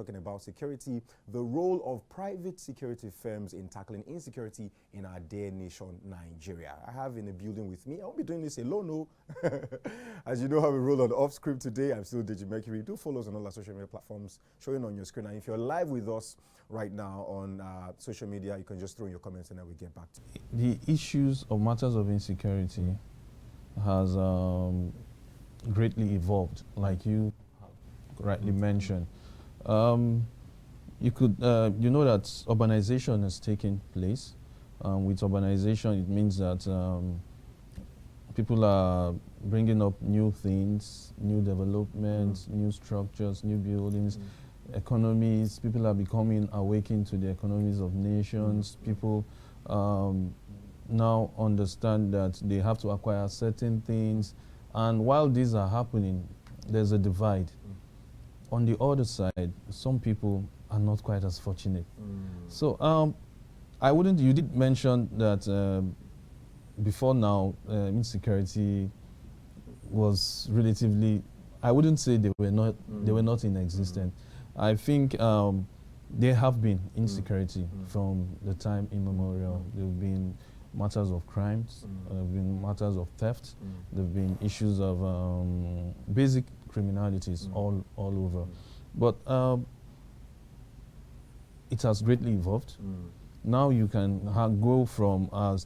talking about security, the role of private security firms in tackling insecurity in our dear nation, Nigeria. I have in the building with me, I won't be doing this alone, no. As you know how we roll on Offscript today, I'm still Digi Mercury. Do follow us on all our social media platforms showing on your screen. And if you're live with us right now on social media, you can just throw in your comments and then we get back to it. The issues of matters of insecurity has greatly evolved, like you rightly mentioned. You know that urbanization has taken place. With urbanization, it means that people are bringing up new things, new developments, new structures, new buildings, economies. People are becoming awakened to the economies of nations. People now understand that they have to acquire certain things. And while these are happening, there's a divide. On the other side, some people are not quite as fortunate. So you did mention that before now, insecurity was relatively, I wouldn't say they were not inexistent. I think there have been insecurity from the time immemorial. There have been matters of crimes, there have been matters of theft, there have been issues of basic criminalities all over. But it has greatly evolved. Now you can go from as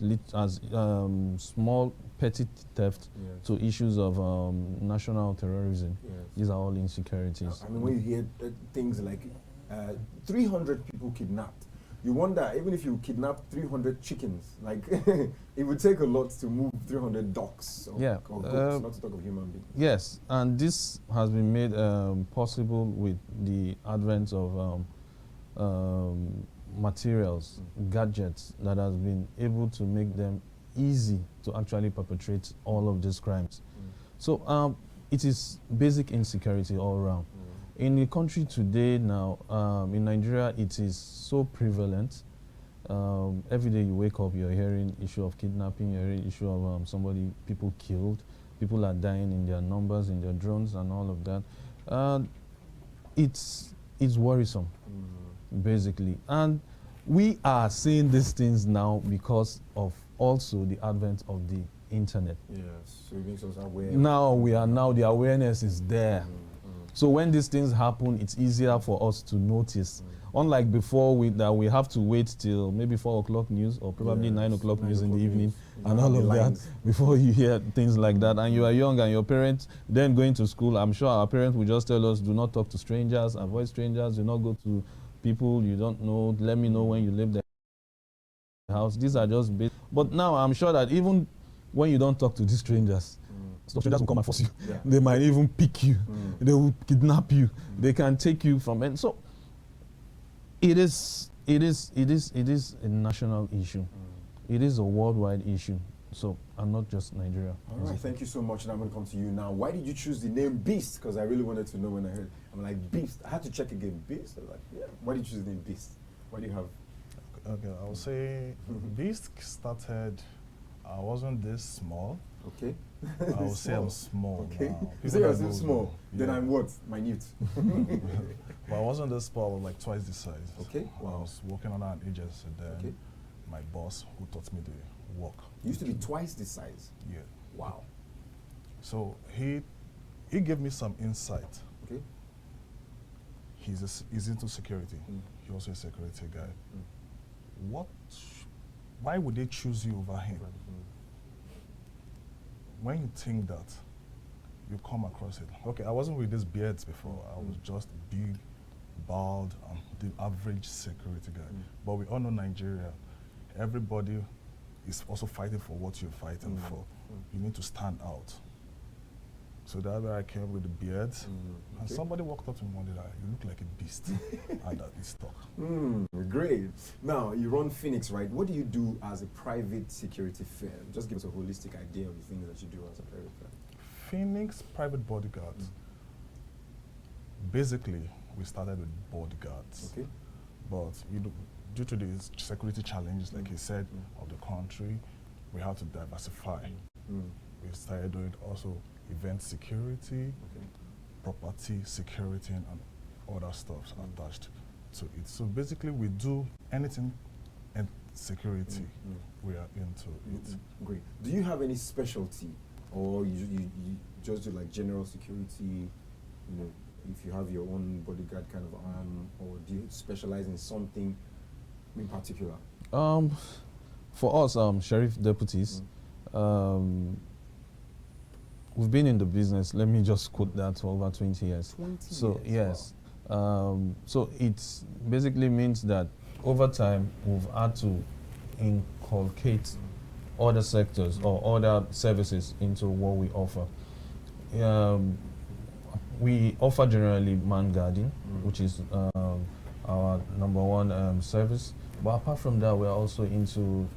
small petty theft to issues of national terrorism. These are all insecurities. I mean, when you hear things like 300 people kidnapped, you wonder, even if you kidnap 300 chickens, like it would take a lot to move 300 ducks or goats, not to talk of human beings. Yes, and this has been made possible with the advent of materials, gadgets that has been able to make them easy to actually perpetrate all of these crimes. So it is basic insecurity all around. In the country today now, in Nigeria, it is so prevalent. Every day you wake up, you're hearing issue of kidnapping, you're hearing issue of people killed, people are dying in their numbers, in their drones and all of that. It's worrisome, basically. And we are seeing these things now because of also the advent of the internet. Yes, so it makes us aware. Now the awareness is there. So when these things happen, it's easier for us to notice. Unlike before, that we have to wait till maybe 4 o'clock news or probably 9 o'clock news in the evening and all of that before you hear things like that. And you are young and your parents then going to school, I'm sure our parents will just tell us, do not talk to strangers, avoid strangers, do not go to people you don't know, let me know when you leave the house. These are just basic. But now I'm sure that even when you don't talk to these strangers, strangers will come and force you. They might even pick you. They will kidnap you. They can take you from it. So it is a national issue. It is a worldwide issue. So and not just Nigeria. All right, thank you so much. And I'm going to come to you now. Why did you choose the name Beast? Because I really wanted to know when I heard. I'm like, Beast. I had to check again. Beast. I was like, yeah. Why did you choose the name Beast? Why do you have? Okay, I will say Beast started. I wasn't this small. Okay. I would say I'm small. Okay. Now. You say you're still small. Then I'm what? Minute. But I wasn't this small. I was like twice this size. Okay. Wow. I was working on an agency. Then my boss, who taught me the work, you used to be twice this size. Yeah. Wow. So he gave me some insight. Okay. He's into security. He's also a security guy. Why would they choose you over him? When you think that, you come across it. Okay, I wasn't with these beards before. I was just big, bald, the average security guy. But we all know Nigeria. Everybody is also fighting for what you're fighting for. You need to stand out. So that's where I came with the beards. And somebody walked up to me one day like, you look like a beast. And that is stuck. Great. Now, you run Phoenix, right? What do you do as a private security firm? Just give us a holistic idea of the things that you do as a private firm. Phoenix Private Bodyguards. Basically, we started with bodyguards. Okay. But due to the security challenges, like he said, of the country, we had to diversify. We started doing also event security, property security, and other stuff attached to it. So basically, we do anything and security. We are into it. Great. Do you have any specialty, or you just do like general security? You know, if you have your own bodyguard kind of arm, or do you specialize in something in particular? For us, sheriff deputies, we've been in the business. Let me just quote that for over 20 years. 20 so years. Yes, so it basically means that over time we've had to inculcate other sectors or other services into what we offer. We offer generally man guarding, which is our number one service. But apart from that, we're also into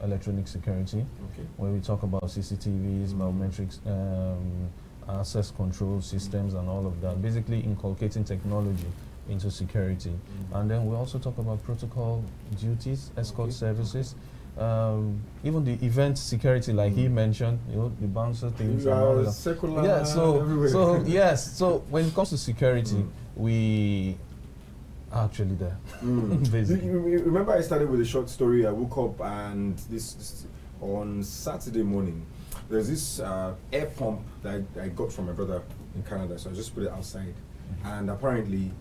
electronic security, where we talk about CCTVs, biometrics, access control systems, and all of that. Basically, inculcating technology into security. And then we also talk about protocol duties, escort services, even the event security, like he mentioned, you know, the bouncer things and all that. Secular, yeah, everywhere. so when it comes to security, we are actually there. You remember I started with a short story. I woke up and this on Saturday morning, there's this air pump that I got from my brother in Canada, so I just put it outside. And apparently,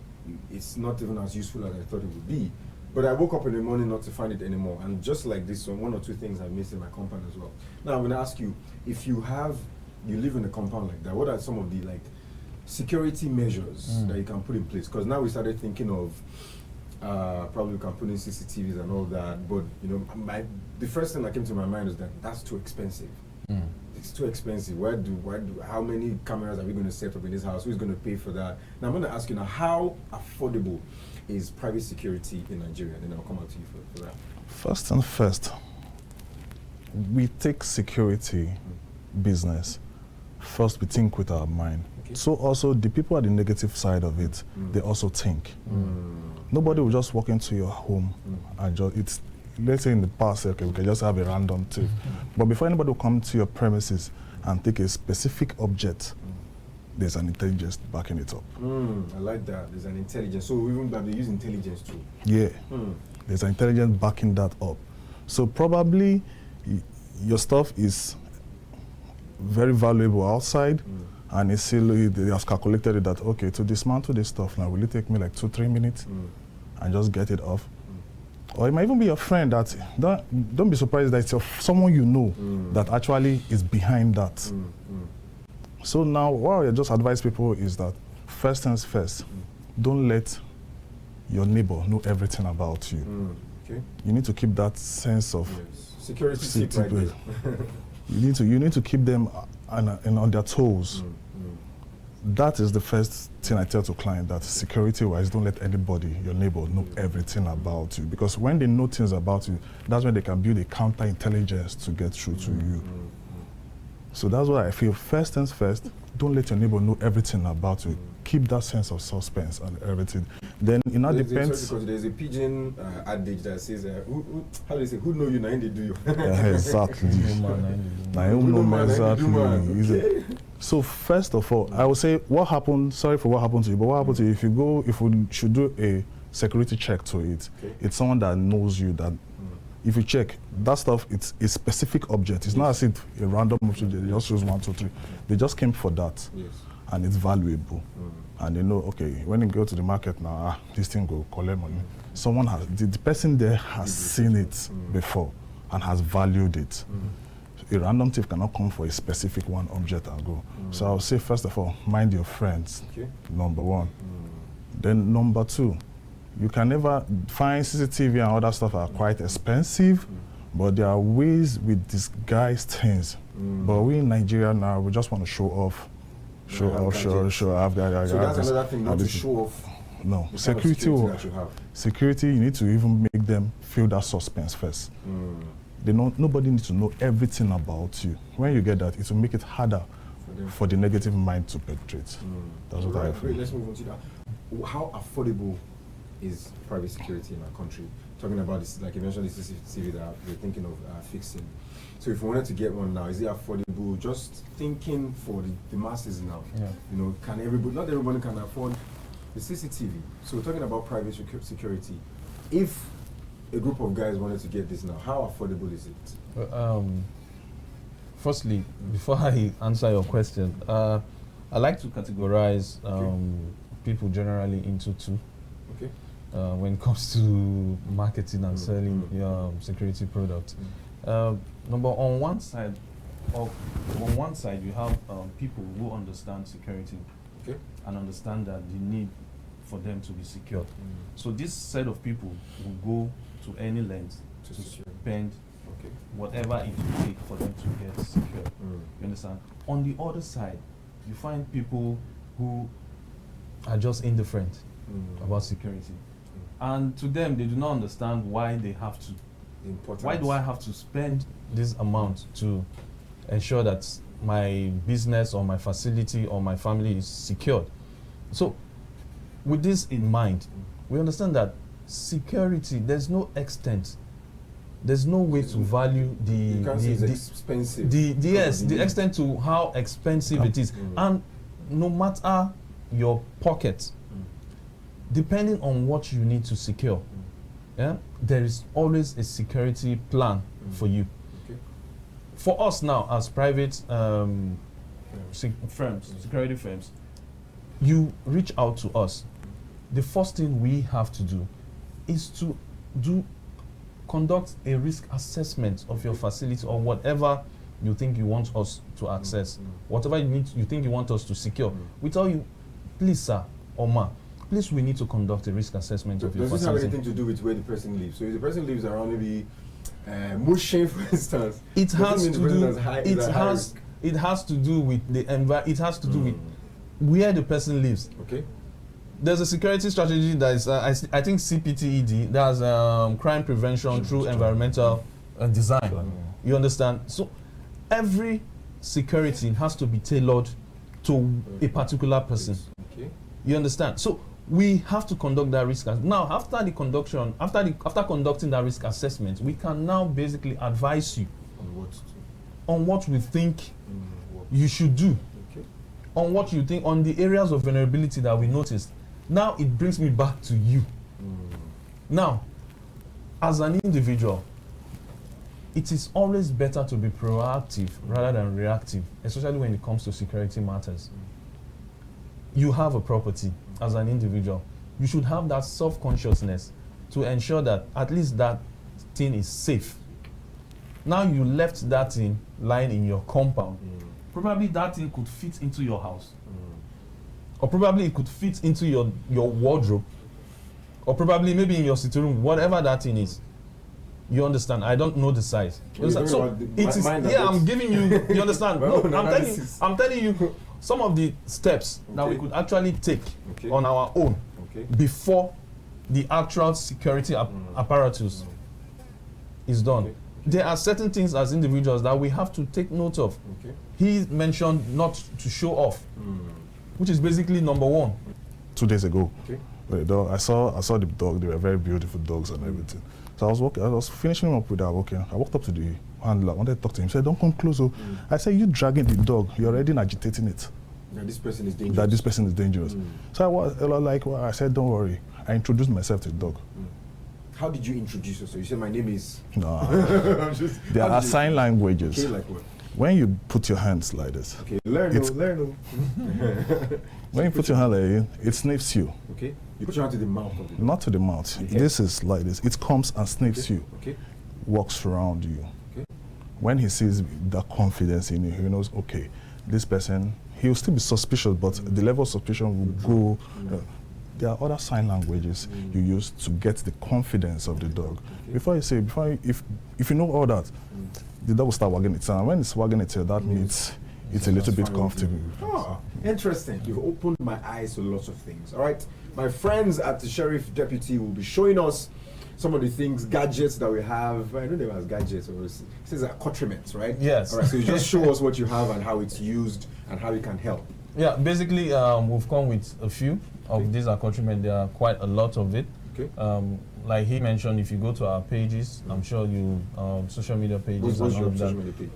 it's not even as useful as I thought it would be. But I woke up in the morning not to find it anymore. And just like this, one or two things I missed in my compound as well. Now I'm going to ask you, if you live in a compound like that, what are some of the security measures that you can put in place? Because now we started thinking of probably we can put in CCTVs and all that. But you know, the first thing that came to my mind is that that's too expensive. It's too expensive. How many cameras are we going to set up in this house? Who's going to pay for that? Now I'm going to ask you now, how affordable is private security in Nigeria? And then I'll come out to you for that. First and first, we take security business. First, we think with our mind. So also the people at the negative side of it, they also think. Nobody will just walk into your home and just, let's say in the past, okay, we can just have a random tip. But before anybody will come to your premises and take a specific object, there's an intelligence backing it up. I like that. There's an intelligence. So even that they use intelligence too. Yeah. There's an intelligence backing that up. So probably your stuff is very valuable outside, and it's still, they have calculated it that, okay, to dismantle this stuff now, will it take me like 2-3 minutes and just get it off? Or it might even be your friend that, don't be surprised that it's someone you know that actually is behind that. So now, what I just advise people is that, first things first, don't let your neighbor know everything about you. You need to keep that sense of security secret. You need to keep them on their toes. That is the first thing I tell to clients, that security-wise, don't let anybody, your neighbor, know everything about you. Because when they know things about you, that's when they can build a counter-intelligence to get through to you. So that's what I feel. First things first, don't let your neighbor know everything about you. Keep that sense of suspense and everything. Then it now depends. Because there's a pigeon adage that says, how do they say, who know you, now they do you. Exactly. So first of all, I would say what happened, sorry for what happened to you, but what happened to you, if we should do a security check to it, it's someone that knows you, that if you check, that stuff, it's a specific object. It's not as if a random object, they just use 1, 2, 3. They just came for that, and it's valuable. And they know, okay, when you go to the market now, this thing will collect money. Someone has, the person there has seen it before and has valued it. A random thief cannot come for a specific one object and go. So I'll say, first of all, mind your friends, number one. Then number two, you can never find CCTV and other stuff are quite expensive, but there are ways we disguise things. But we in Nigeria now, we just want to show off. Show off. So that's another thing, not to show off. No, security, you need to even make them feel that suspense first. Nobody needs to know everything about you. When you get that, it will make it harder for the negative mind to penetrate. That's what I feel. Let's move on to that. How affordable is private security in our country? Talking about this, like you mentioned, this CCTV that we're thinking of fixing. So if we wanted to get one now, is it affordable? Just thinking for the masses now. You know, can everybody? Not everybody can afford the CCTV. So we're talking about private security. If a group of guys wanted to get this now, how affordable is it? Firstly, before I answer your question, I like to categorize people generally into two. Okay. When it comes to marketing and selling security products. Number on one side, you have people who understand security and understand that the need for them to be secured. So this set of people will go to any length to spend whatever it will take for them to get secured. You understand? On the other side, you find people who are just indifferent about security. And to them, they do not understand why they have to. Why do I have to spend this amount to ensure that my business or my facility or my family is secured? So, with this in mind, we understand that security, there's no extent, there's no way to value the extent to how expensive it is. And no matter your pocket, depending on what you need to secure, there is always a security plan for you. For us now, as private security firms, you reach out to us. The first thing we have to do is to conduct a risk assessment of your facility or whatever you think you want us to access, whatever you think you want us to secure. We tell you, please sir or ma, please we need to conduct a risk assessment of your facility. Does this have anything to do with where the person lives? So if the person lives around maybe Mushin, for instance, it has to do with the environment. It has to do with where the person lives. Okay. There's a security strategy that is, I think CPTED, that's crime prevention through environmental design. You understand? So every security has to be tailored to a particular person. Okay. You understand? So we have to conduct that risk. Now, after conducting that risk assessment, we can now basically advise you on what we think you should do, on what you think, on the areas of vulnerability that we noticed. Now it brings me back to you. Now, as an individual, it is always better to be proactive rather than reactive, especially when it comes to security matters. You have a property as an individual. You should have that self-consciousness to ensure that at least that thing is safe. Now you left that thing lying in your compound. Probably that thing could fit into your house. Or probably it could fit into your wardrobe. Or probably maybe in your sitting room, whatever that thing is. You understand? I don't know the size. So it is, I'm giving you, you understand? No, I'm telling you some of the steps that we could actually take on our own before the actual security apparatus is done. There are certain things as individuals that we have to take note of. He mentioned not to show off, which is basically number one. 2 days ago, I saw the dog. They were very beautiful dogs and everything. So I was finishing up with that. I walked up to the handler. I wanted to talk to him. He said, "Don't come close." I said, "You dragging the dog? You're already agitating it. That this person is dangerous." So I said, "Don't worry." I introduced myself to the dog. How did you introduce yourself? You said, "My name is." No. There are sign languages. Okay, like what? When you put your hands like this. Okay, learn. When you put your hand like this, it sniffs you. Okay. You put your hand to the mouth of it. Not to the mouth. Okay. This is like this. It comes and sniffs you. Okay. Walks around you. Okay. When he sees that confidence in you, he knows, okay, this person, he will still be suspicious, but the level of suspicion will go. There are other sign languages you use to get the confidence of the dog. Okay. If you know all that, the dog will start wagging its tail. And when it's wagging its tail, that means it's a little bit comfortable. Oh, interesting. You've opened my eyes to lots of things. All right. My friends at the Sheriff Deputy will be showing us some of the things, gadgets that we have. I don't know as gadgets, or it says accoutrements, right? Yes. All right. So you just show us what you have and how it's used and how it can help. Yeah, basically, we've come with a few of these accoutrements. There are quite a lot of it. Okay. Like he mentioned, if you go to our pages, I'm sure you social media pages What's and all of social that. media page?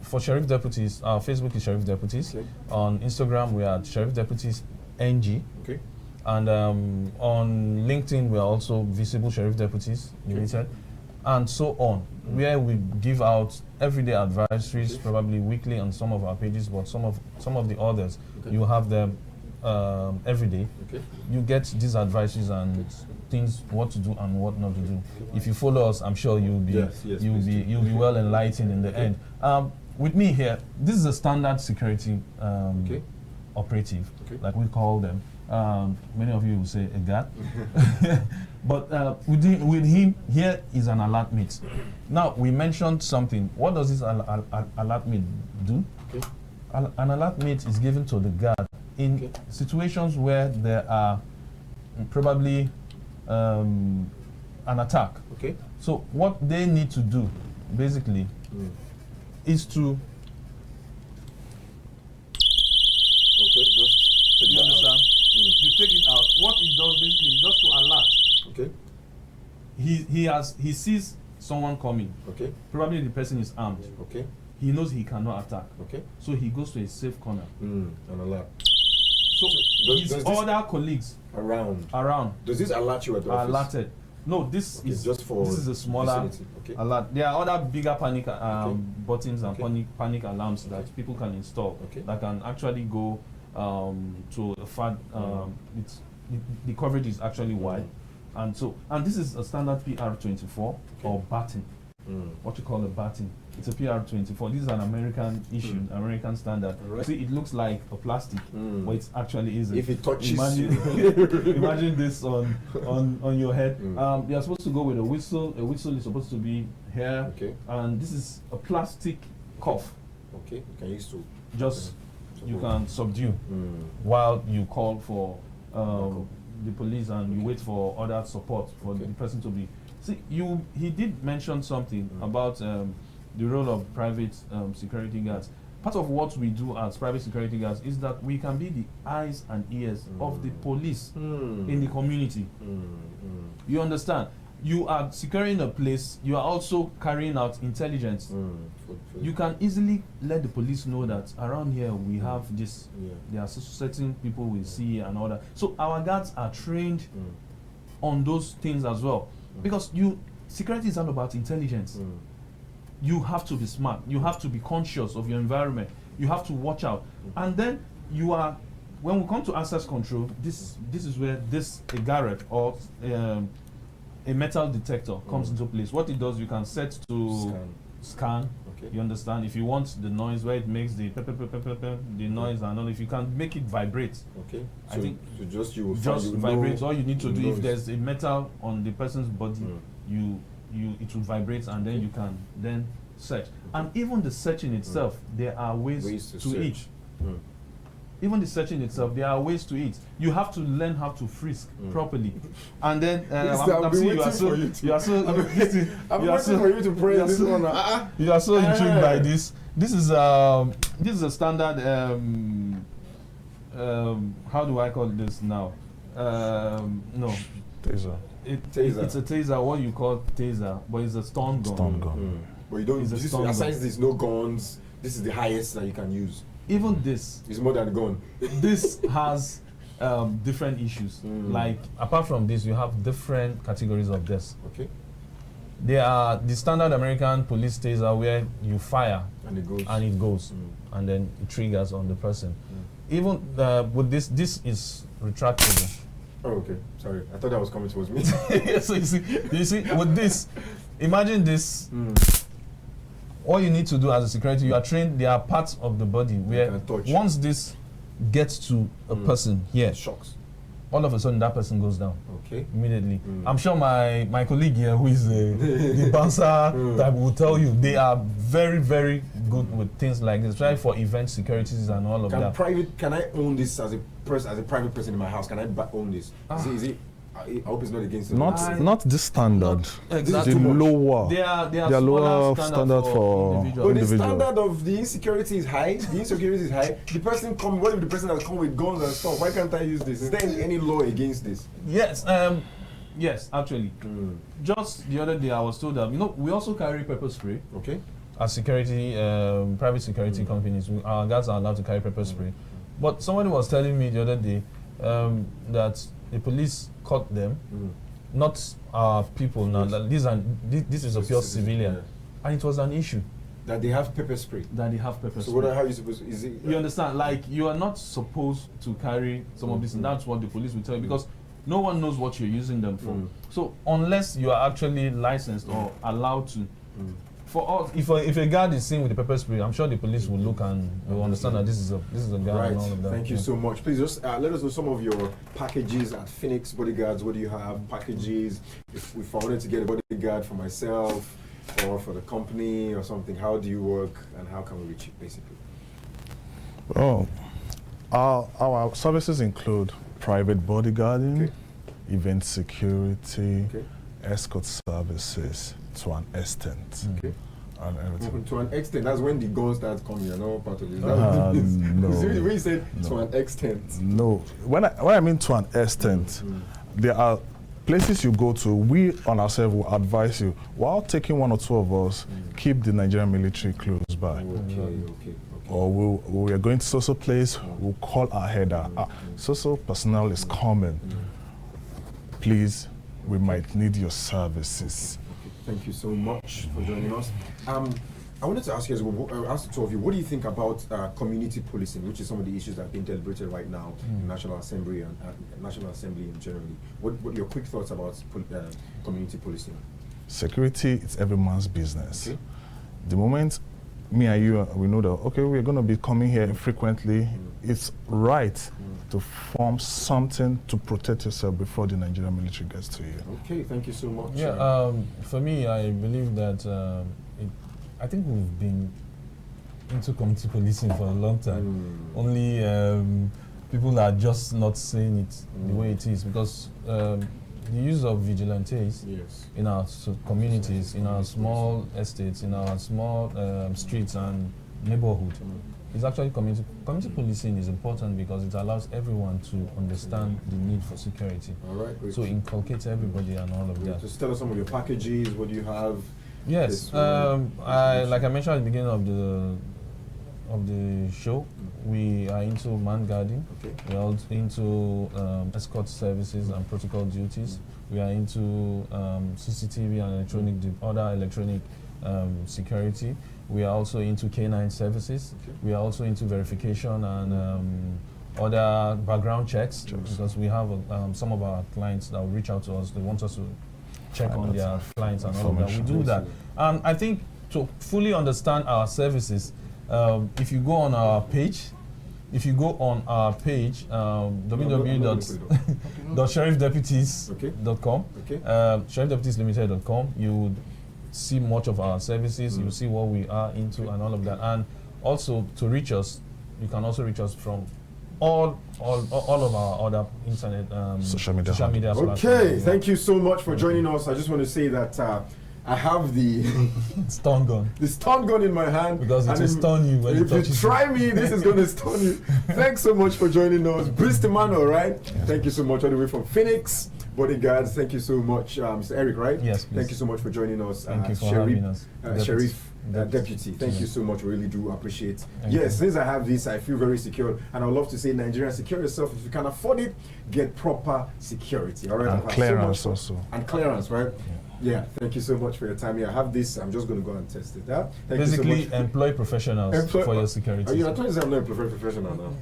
For Sheriff Deputies, our Facebook is Sheriff Deputies. Okay. On Instagram, we are Sheriff Deputies NG. Okay. And on LinkedIn, we are also Visible Sheriff Deputies Limited, and so on, where we give out everyday advisories, probably weekly on some of our pages, but some of the others, you have them every day. You get these advisories and things, what to do and what not to do. If you follow us, I'm sure you'll be you'll be well enlightened in the end. With me here, this is a standard security operative, like we call them. Many of you will say a guard, but with him here is an alert mate. Now we mentioned something. What does this alert mate do? An alert mate is given to the guard in situations where there are probably an attack. So what they need to do basically is to you understand? You take it out. What it does basically is just to alert. He sees someone coming. Probably the person is armed. He knows he cannot attack. So he goes to a safe corner. An alert. So his other colleagues around. Does this alert you at the office? Alerted. No, this is just for this is a smaller alert. There are other bigger panic buttons and panic alarms that people can install that can actually go to a far. The coverage is actually wide, and this is a standard PR24 or batting. What you call a batting. It's a PR24. This is an American issue, American standard. See, it looks like a plastic, but it actually isn't. If it touches, imagine this on your head. You're supposed to go with a whistle. A whistle is supposed to be here, and this is a plastic cuff. You can use to just you can subdue while you call for the police and you wait for other support for the person to be. See, he did mention something about the role of private security guards. Part of what we do as private security guards is that we can be the eyes and ears of the police in the community. You understand? You are securing a place, you are also carrying out intelligence. You can easily let the police know that around here we have this, there are certain people we see and all that. So our guards are trained on those things as well. Because security is all about intelligence. You have to be smart. You have to be conscious of your environment. You have to watch out. And then when we come to access control, this is where a Garrett or a metal detector comes into place. What it does, you can set to scan. You understand? If you want the noise where it makes the the noise and all, if you can make it vibrate. I think just vibrate. All you need to do, if there's a metal on the person's body, it will vibrate and then you can then search. And even the searching itself, there are ways to it. Even the searching itself, there are ways to it. You have to learn how to frisk properly, and then I'm seeing you are so for you to pray this one. You are so intrigued by this. This is a standard. How do I call this now? No. Taser. It's a taser. What you call taser, but it's a stun gun. But you don't. Aside this, no guns. This is the highest that you can use. Even this is more than a gun. This has different issues. Like apart from this, you have different categories of this. There are the standard American police taser where you fire and it goes, and then it triggers on the person. Even with this is retractable. Oh, okay. Sorry, I thought that was coming towards me. So you see, with this, imagine this. All you need to do as a security, you are trained. There are parts of the body where once this gets to a person here, shocks. All of a sudden that person goes down. Immediately. I'm sure my colleague here, who is the bouncer type, will tell you they are very, very good with things like this. Try for event securities and all of that. Can I own this as a private person in my house? Can I own this? Is it? I hope it's not against the not this standard. Exactly. The lower. They are lower standard for individual. But the standard of the insecurity is high. The person come. What if the person has come with guns and stuff? Why can't I use this? Is there any law against this? Yes. Yes, actually. Just the other day, I was told that we also carry pepper spray. As security, private security companies, our guards are allowed to carry pepper spray. But somebody was telling me the other day, that the police caught them, not our people now. That this is a pure civilian, and it was an issue. That they have pepper spray. That they have pepper So spray. how are you supposed to, is it? You understand? Like, you are not supposed to carry some of this, and that's what the police will tell you, because no one knows what you're using them for. So unless you are actually licensed or allowed to, for us, if a guard is seen with the pepper spray, I'm sure the police will look and will understand that this is a guard Right. and all of that. Thank you so much. Please just let us know some of your packages at Phoenix Bodyguards. What do you have? Packages. If I wanted to get a bodyguard for myself or for the company or something, how do you work and how can we reach you, basically? Oh, our services include private bodyguarding, event security, escort services to an extent. And everything. To an extent, that's when the guns start coming. You're not part of this. No. See the way you said to an extent. No. When I mean to an extent, there are places you go to, we on ourselves will advise you, while taking one or two of us, keep the Nigerian military close by. Okay. Or we are going to social place, we'll call our header. Social personnel is coming. Please, we might need your services. Thank you so much for joining us. I wanted to ask you as well, ask the two of you, what do you think about community policing, which is some of the issues that are being deliberated right now in National Assembly and National Assembly in generally? What are your quick thoughts about community policing? Security is every man's business. The moment me and you, we know that, okay, we're going to be coming here frequently, it's right to form something to protect yourself before the Nigerian military gets to you. Okay, thank you so much. Yeah, for me, I believe that I think we've been into community policing for a long time. Only people are just not saying it the way it is, because the use of vigilantes in our communities, in our small estates, in our small streets and neighborhood, is actually community policing is important because it allows everyone to understand the need for security. All right. So it inculcates everybody and all of that. Just tell us some of your packages. What do you have? Yes, like I mentioned at the beginning of the show, we are into man guarding. We are also into escort services and protocol duties. We are into CCTV and other electronic security. We are also into K9 services. We are also into verification and other background checks, because we have some of our clients that will reach out to us. They want us to check on their clients and all of that. We do that. I think to fully understand our services, if you go on our page, www.sheriffdeputies.com, sheriffdeputieslimited.com, you would see much of our services, you see what we are into and all of that. And also to reach us, you can also reach us from all of our other internet social media platforms. Okay, thank you so much for joining us. I just want to say that I have the stun gun. The stun gun in my hand. Because it will stun you when if you try me, this is going to stun you. Thanks so much for joining us. Brist Emmanuel, right? Thank you so much all the way from Phoenix Bodyguards. Thank you so much, Mr. Eric, right? Yes, please. Thank you so much for joining us. Thank you for having us. Sheriff Deputy. Thank you so much. We really do appreciate. Yes, since I have this, I feel very secure, and I would love to say, Nigerians, secure yourself. If you can afford it, get proper security. All right. And clearance also. And clearance, right? Yeah, thank you so much for your time. Yeah, I have this. I'm just going to go and test it. Thank Basically, you so much. Employ professionals for your security. Are you trying to say I'm not a professional now?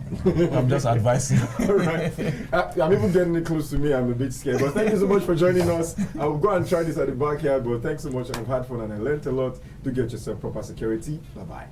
I'm just advising. All right. I'm even getting it close to me. I'm a bit scared. But thank you so much for joining us. I'll go and try this at the backyard. But thanks so much. I've had fun and I learned a lot. Do get yourself proper security. Bye-bye.